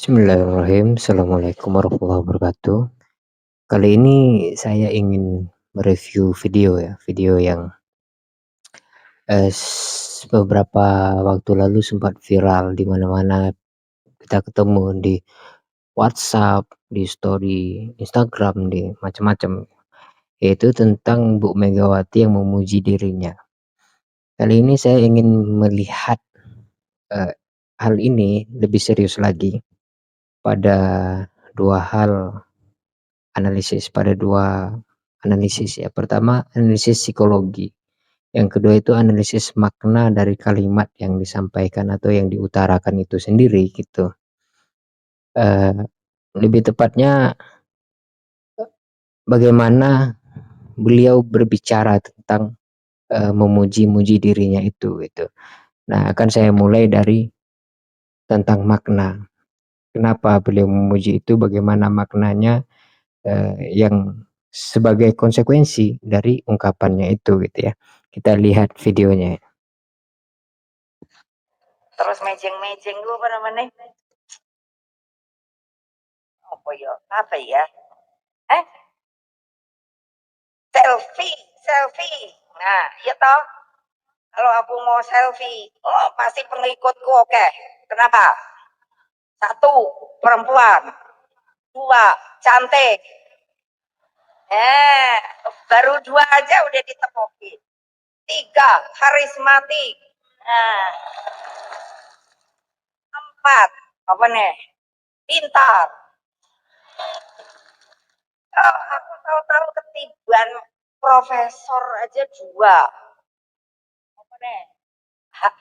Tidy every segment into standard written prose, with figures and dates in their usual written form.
Bismillahirrahmanirrahim. Assalamualaikum warahmatullahi wabarakatuh. Kali ini saya ingin mereview video ya, video yang beberapa waktu lalu sempat viral di mana-mana kita ketemu di WhatsApp, di story Instagram, di macam-macam, yaitu tentang Bu Megawati yang memuji dirinya. Kali ini saya ingin melihat eh, hal ini lebih serius lagi pada dua hal pada dua analisis ya. Pertama, analisis psikologi. Yang kedua itu analisis makna dari kalimat yang disampaikan atau yang diutarakan itu sendiri gitu. Lebih tepatnya bagaimana beliau berbicara tentang memuji-muji dirinya itu gitu. Nah, akan saya mulai dari tentang makna. Kenapa beliau memuji itu, bagaimana maknanya yang sebagai konsekuensi dari ungkapannya itu gitu ya. Kita lihat videonya. Terus mejeng-mejeng lu apa namanya? Apa ya? Selfie. Nah, iya toh. Kalau aku mau selfie, pasti pengikutku oke. Kenapa? Satu, perempuan. Dua, cantik. Baru dua aja udah ditepokin. Tiga, karismatik. Nah, empat, apa nih? Pintar. Aku tahu-tahu ketiban profesor aja dua. Apa nih?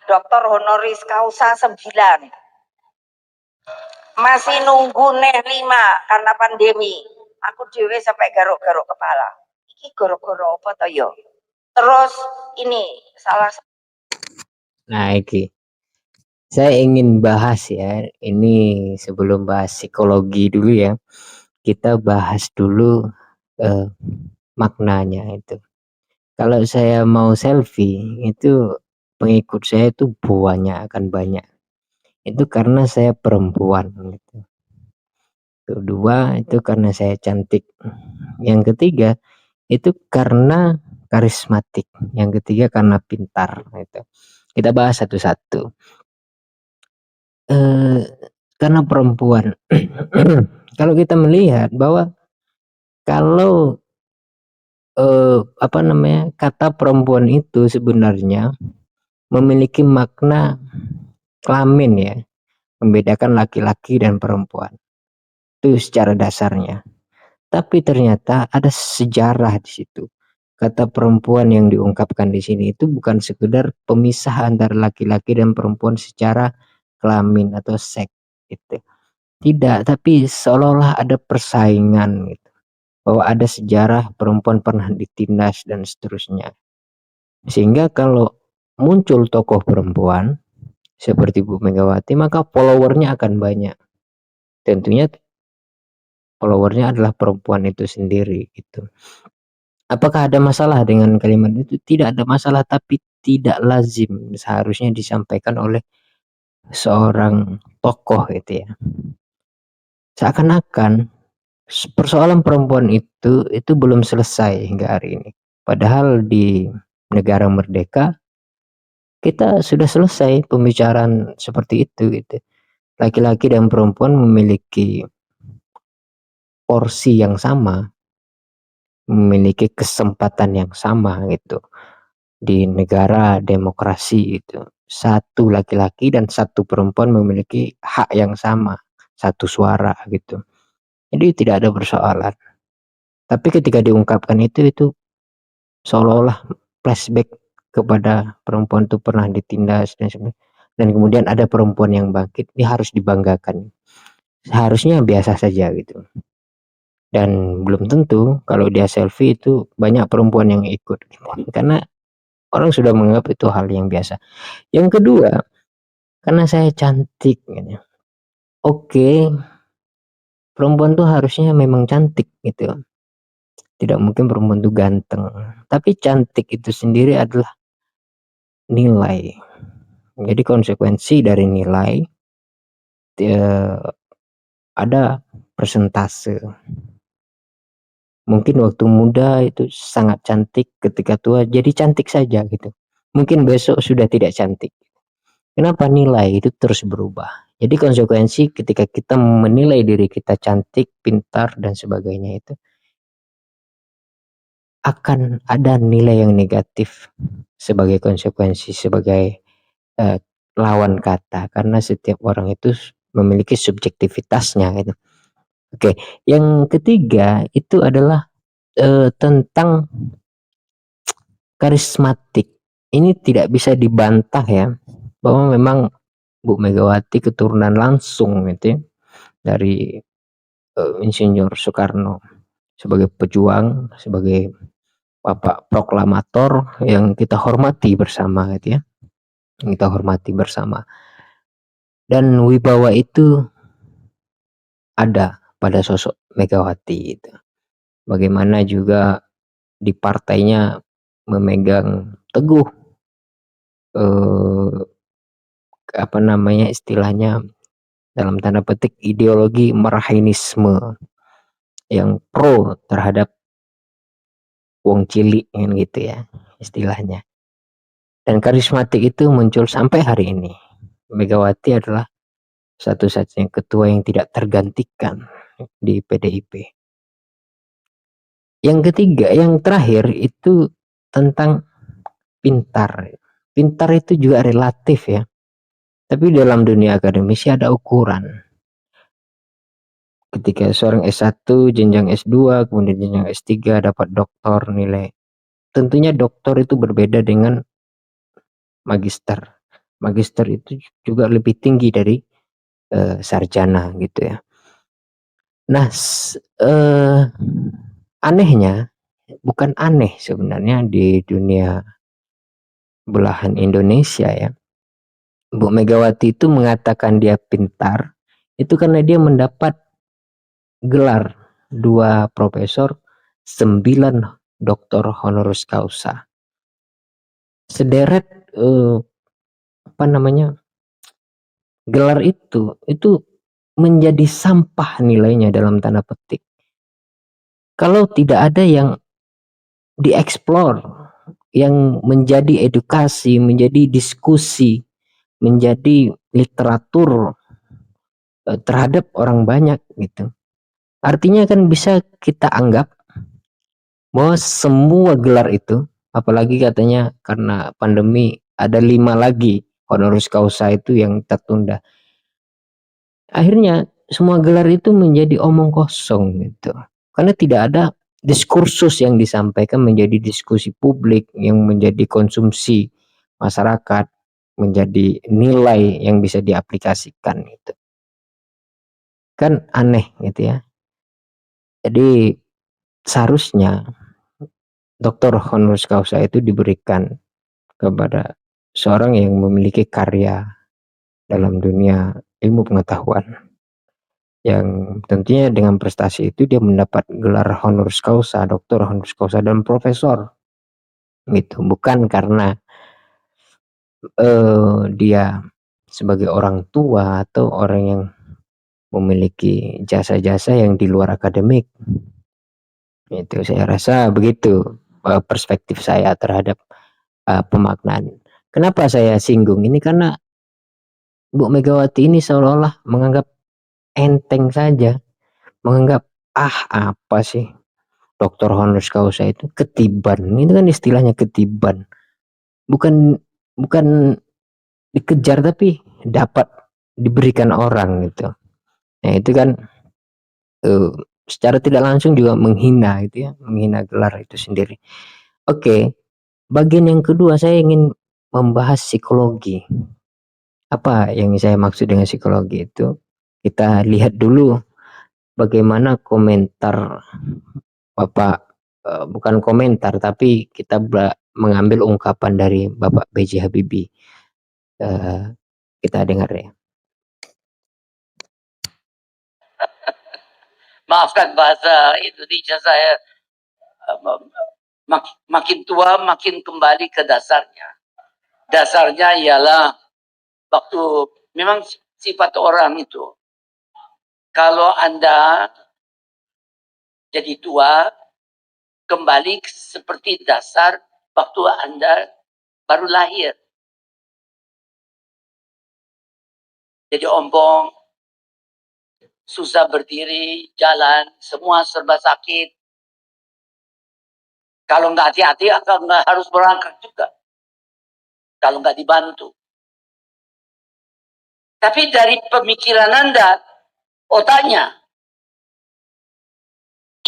Doktor honoris causa 9. Masih nunggu nih 5 karena pandemi. Aku dewe sampai garuk-garuk kepala. Iki garuk-garuk apa toh yo? Terus ini salah. Nah, iki saya ingin bahas ya, ini sebelum bahas psikologi dulu ya, kita bahas dulu maknanya itu. Kalau saya mau selfie itu pengikut saya itu akan banyak. Itu karena saya perempuan gitu. Kedua itu karena saya cantik. Yang ketiga itu karena karismatik. Yang ketiga karena pintar gitu. Kita bahas satu-satu. Karena perempuan. Kalau kita melihat bahwa kalau kata perempuan itu sebenarnya memiliki makna kelamin ya, membedakan laki-laki dan perempuan. Itu secara dasarnya. Tapi ternyata ada sejarah di situ. Kata perempuan yang diungkapkan di sini itu bukan sekedar pemisah antara laki-laki dan perempuan secara kelamin atau seks gitu. Tidak, tapi seolah-olah ada persaingan gitu. Bahwa ada sejarah perempuan pernah ditindas dan seterusnya. Sehingga kalau muncul tokoh perempuan seperti Bu Megawati, maka followernya akan banyak. Tentunya followernya adalah perempuan itu sendiri gitu. Apakah ada masalah dengan kalimat itu? Tidak ada masalah, tapi tidak lazim seharusnya disampaikan oleh seorang tokoh gitu ya. Seakan-akan persoalan perempuan itu belum selesai hingga hari ini. Padahal di negara merdeka kita sudah selesai pembicaraan seperti itu gitu. Laki-laki dan perempuan memiliki porsi yang sama, memiliki kesempatan yang sama gitu. Di negara demokrasi itu, satu laki-laki dan satu perempuan memiliki hak yang sama, satu suara gitu. Jadi tidak ada persoalan. Tapi ketika diungkapkan itu seolah-olah flashback kepada perempuan itu pernah ditindas dan sebagainya. Dan kemudian ada perempuan yang bangkit, ini harus dibanggakan. Seharusnya biasa saja gitu. Dan belum tentu kalau dia selfie itu banyak perempuan yang ikut gitu. Karena orang sudah menganggap itu hal yang biasa. Yang kedua, karena saya cantik gitu. Oke, perempuan tuh harusnya memang cantik gitu. Tidak mungkin perempuan tuh ganteng. Tapi cantik itu sendiri adalah nilai. Jadi konsekuensi dari nilai ada persentase. Mungkin waktu muda itu sangat cantik, ketika tua jadi cantik saja gitu. Mungkin besok sudah tidak cantik. Kenapa? Nilai itu terus berubah. Jadi konsekuensi ketika kita menilai diri kita cantik, pintar dan sebagainya itu akan ada nilai yang negatif sebagai konsekuensi, sebagai lawan kata, karena setiap orang itu memiliki subjektivitasnya gitu. Oke, yang ketiga itu adalah tentang karismatik. Ini tidak bisa dibantah ya, bahwa memang Bu Megawati keturunan langsung gitu ya, dari Insinyur Soekarno sebagai pejuang, sebagai bapak proklamator yang kita hormati bersama gitu ya, yang kita hormati bersama. Dan wibawa itu ada pada sosok Megawati itu. Bagaimana juga di partainya memegang teguh apa namanya istilahnya, dalam tanda petik, ideologi marhainisme yang pro terhadap wong cilik kan gitu ya istilahnya. Dan karismatik itu muncul sampai hari ini. Megawati adalah satu-satunya ketua yang tidak tergantikan di PDIP. Yang ketiga, yang terakhir itu tentang pintar. Pintar itu juga relatif ya. Tapi dalam dunia akademisi ada ukuran. Ketika seorang S1, jenjang S2, kemudian jenjang S3 dapat doktor nilai. Tentunya doktor itu berbeda dengan magister. Magister itu juga lebih tinggi dari sarjana gitu ya. Nah, anehnya, bukan aneh sebenarnya di dunia belahan Indonesia ya. Bu Megawati itu mengatakan dia pintar, itu karena dia mendapat gelar 2 profesor, 9 doktor honoris causa. Sederet apa namanya, gelar itu menjadi sampah nilainya dalam tanda petik. Kalau tidak ada yang dieksplor, yang menjadi edukasi, menjadi diskusi, menjadi literatur terhadap orang banyak gitu. Artinya kan bisa kita anggap bahwa semua gelar itu, apalagi katanya karena pandemi ada 5 lagi honoris causa itu yang tertunda. Akhirnya semua gelar itu menjadi omong kosong gitu. Karena tidak ada diskursus yang disampaikan menjadi diskusi publik yang menjadi konsumsi masyarakat, menjadi nilai yang bisa diaplikasikan gitu. Kan aneh gitu ya. Jadi seharusnya doktor honoris causa itu diberikan kepada seorang yang memiliki karya dalam dunia ilmu pengetahuan, yang tentunya dengan prestasi itu dia mendapat gelar honoris causa, doktor honoris causa dan profesor gitu, bukan karena dia sebagai orang tua atau orang yang memiliki jasa-jasa yang di luar akademik. Itu saya rasa begitu perspektif saya terhadap pemaknaan. Kenapa saya singgung ini, karena Bu Megawati ini seolah-olah menganggap enteng saja, menganggap apa sih doktor honoris causa itu, ketiban. Itu kan istilahnya ketiban. Bukan bukan dikejar tapi dapat diberikan orang gitu. Nah, itu kan secara tidak langsung juga menghina gitu ya, menghina gelar itu sendiri. Oke, bagian yang kedua saya ingin membahas psikologi. Apa yang saya maksud dengan psikologi itu? Kita lihat dulu bagaimana komentar Bapak, bukan komentar tapi kita mengambil ungkapan dari Bapak B.J. Habibie. Kita dengar ya. Maafkan bahasa Indonesia saya, makin tua makin kembali ke dasarnya. Dasarnya ialah waktu memang sifat orang itu kalau Anda jadi tua, kembali seperti dasar waktu Anda baru lahir. Jadi ompong, susah berdiri, jalan, semua serba sakit. Kalau nggak hati-hati, nggak harus berangkat juga. Kalau nggak dibantu. Tapi dari pemikiran Anda, otaknya,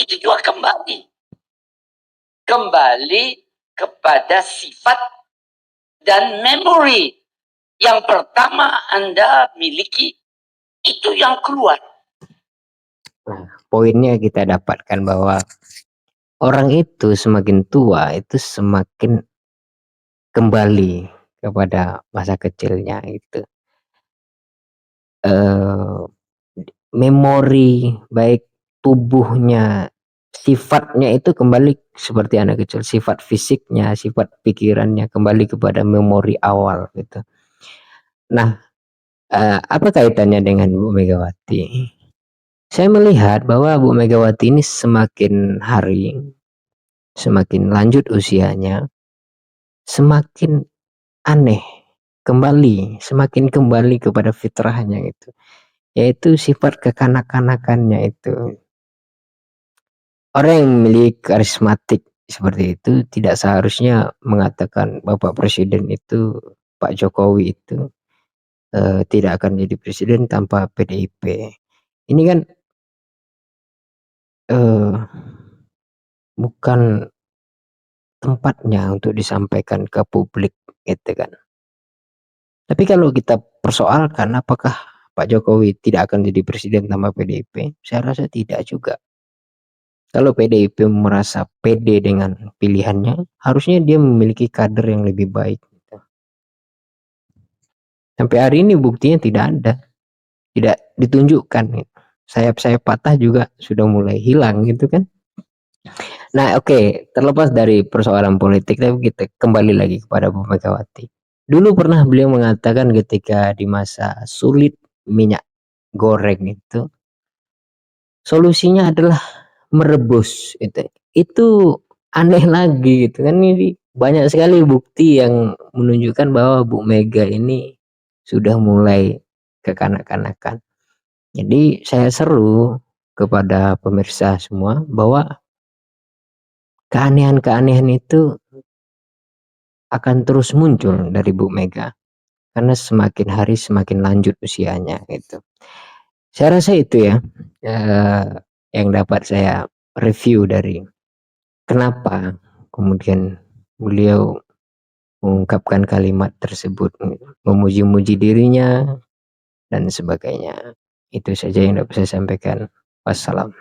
itu juga kembali. Kembali kepada sifat dan memori yang pertama Anda miliki, itu yang keluar. Nah, poinnya kita dapatkan bahwa orang itu semakin tua itu semakin kembali kepada masa kecilnya itu. Memori baik tubuhnya, sifatnya itu kembali seperti anak kecil, sifat fisiknya, sifat pikirannya kembali kepada memori awal gitu. Nah, apa kaitannya dengan Bu Megawati? Saya melihat bahwa Bu Megawati ini semakin hari, semakin lanjut usianya, semakin aneh kembali, semakin kembali kepada fitrahnya itu, yaitu sifat kekanak-kanakannya itu. Orang yang memiliki karismatik seperti itu tidak seharusnya mengatakan Bapak Presiden itu, Pak Jokowi itu tidak akan jadi presiden tanpa PDIP. Ini kan bukan tempatnya untuk disampaikan ke publik gitu kan. Tapi kalau kita persoalkan apakah Pak Jokowi tidak akan jadi presiden tanpa PDIP, saya rasa tidak juga. Kalau PDIP merasa pede dengan pilihannya, harusnya dia memiliki kader yang lebih baik. Sampai hari ini buktinya tidak ada, tidak ditunjukkan. Sayap-sayap patah juga sudah mulai hilang gitu kan. Nah oke, terlepas dari persoalan politik, tapi kita kembali lagi kepada Bu Megawati. Dulu pernah beliau mengatakan ketika di masa sulit minyak goreng itu, solusinya adalah merebus itu aneh lagi gitu kan. Ini banyak sekali bukti yang menunjukkan bahwa Bu Mega ini sudah mulai kekanak-kanakan. Jadi saya seru kepada pemirsa semua bahwa keanehan-keanehan itu akan terus muncul dari Bu Mega karena semakin hari semakin lanjut usianya gitu. Saya rasa itu ya yang dapat saya review dari kenapa kemudian beliau mengungkapkan kalimat tersebut, memuji-muji dirinya dan sebagainya. Itu saja yang dapat saya sampaikan. Wassalam.